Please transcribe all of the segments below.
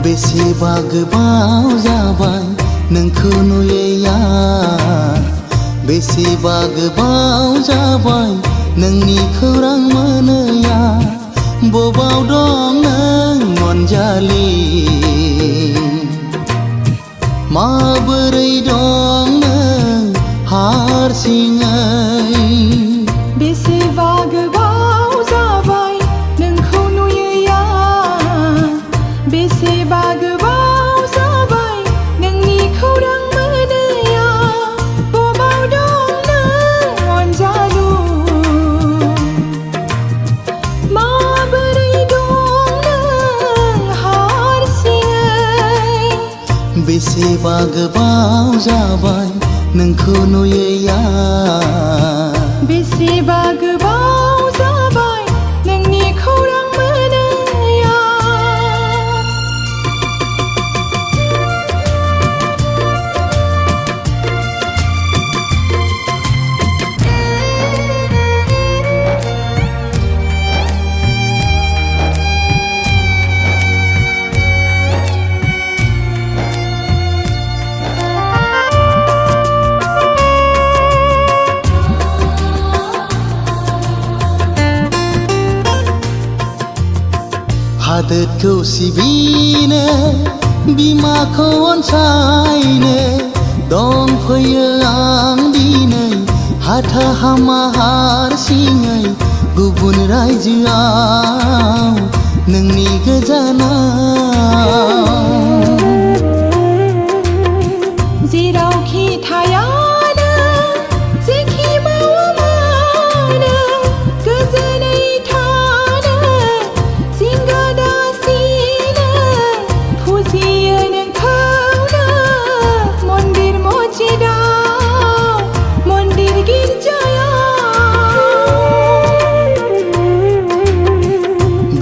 बेसेबा गोबाव जाबाय नोंखौ नुयैया बेसेबा गोबाव जाबाय नोंनि खौरां मोनैया बबाव दं नों अनजालि माबोरै दं नों हारसिङै बेसेबा गोबाव जाबाय नोंखौ नुयैया बेसेबा गोबाव जाबाय नोंनि खौरां मोनैया बबाव दं नों अनजालु माबोरै दं नों हारसिङै बेसेबा गोबाव जाबाय नोंखौ नुयैया बेसेबा गोबाव जाबाय नोंनि खौरां मोनैया हादोरखौ सिबिनो बिमाखौ अनसायनो दंफैयो आं दिनै हाथा हामा हारसिङै गुबुन रायजोआव नोंनि गोजानाव जेरावखि थायानो जेखि मावा मानो गोजोनै थानो जिंगा दासिनो फुजियो नोंखौनो मन्दिर मस्जिदाव मन्दिर गिर्जायाव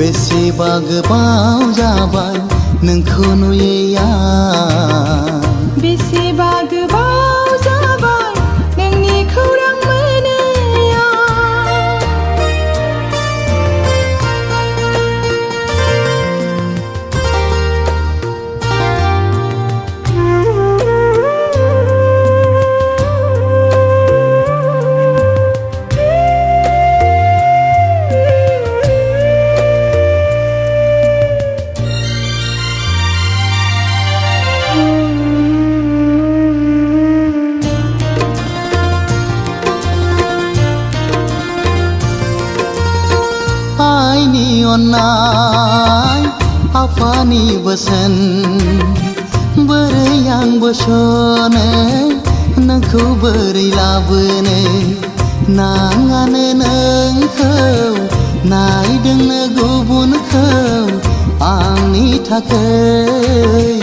बेसेबा गोबाव जाबाय नोंखौ नुयैया बेसेबा गोबाव जाबाय नोंनि खौरां मोनैया आइनि अननाय आफानि बोसोन बोरै आंबो सनो नोंखौ बोरै लाबोनो नाङानो नोंखौ नायदोंनो गुबुनखौ आंनि थाखाय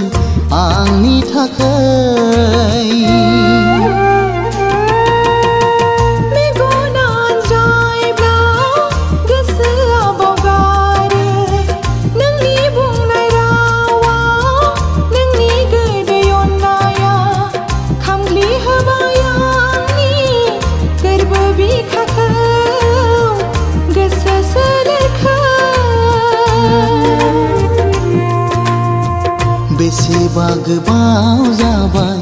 बेसेबा गोबाव जाबाय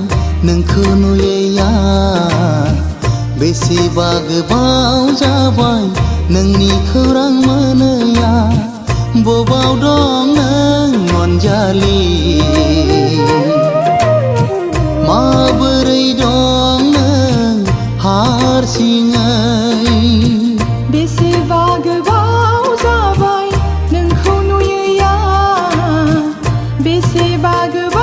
नोंखौ नुयैया बेसेबा गोबाव जाबाय नोंनि खौरां मोनैया बबाव दं नों अनजालि माबोरै दं नों हारसिङै बेसेबा गोबाव जाबाय नोंखौ नुयैया बेसेबा गोबाव